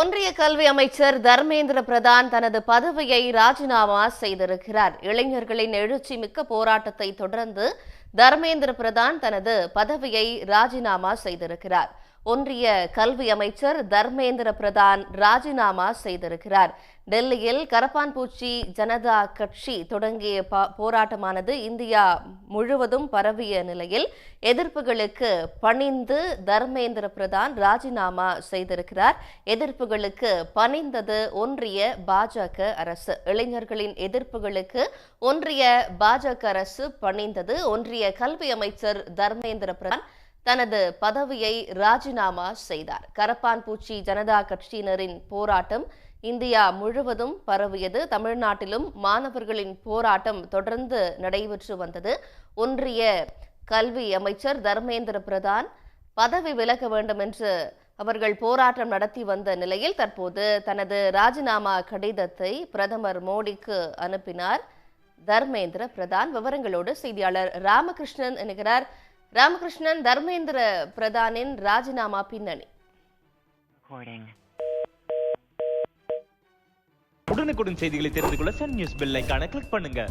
ஒன்றிய கல்வி அமைச்சர் தர்மேந்திர பிரதான் தனது பதவியை ராஜினாமா செய்திருக்கிறார். இளைஞர்களின் எழுச்சி மிக்க போராட்டத்தை தொடர்ந்து தர்மேந்திர பிரதான் தனது பதவியை ராஜினாமா செய்திருக்கிறார். ஒன்றிய கல்வி அமைச்சர் தர்மேந்திர பிரதான் ராஜினாமா செய்திருக்கிறார். டெல்லியில் கரப்பான்பூச்சி ஜனதா கட்சி தொடங்கிய போராட்டமானது இந்தியா முழுவதும் பரவிய நிலையில் எதிர்ப்புகளுக்கு பணிந்து தர்மேந்திர பிரதான் ராஜினாமா செய்திருக்கிறார். எதிர்ப்புகளுக்கு பணிந்தது ஒன்றிய பாஜக அரசு. இளைஞர்களின் எதிர்ப்புகளுக்கு ஒன்றிய பாஜக அரசு பணிந்தது. ஒன்றிய கல்வி அமைச்சர் தர்மேந்திர பிரதான் தனது பதவியை ராஜினாமா செய்தார். கரப்பான்பூச்சி ஜனதா கட்சியினரின் போராட்டம் இந்தியா முழுவதும் பரவியது. தமிழ்நாட்டிலும் மாணவர்களின் போராட்டம் தொடர்ந்து நடைபெற்று வந்தது. ஒன்றிய கல்வி அமைச்சர் தர்மேந்திர பிரதான் பதவி விலக வேண்டும் என்று அவர்கள் போராட்டம் நடத்தி வந்த நிலையில் தற்போது தனது ராஜினாமா கடிதத்தை பிரதமர் மோடிக்கு அனுப்பினார் தர்மேந்திர பிரதான். விவரங்களோடு செய்தியாளர் ராமகிருஷ்ணன் இணைகிறார். ராமகிருஷ்ணன், தர்மேந்திர பிரதானின் ராஜினாமா பின்னணி. உடனுக்குடன் செய்திகளை தெரிந்து கொள்ள சன் நியூஸ் பெல் ஐகானை கிளிக் பண்ணுங்க.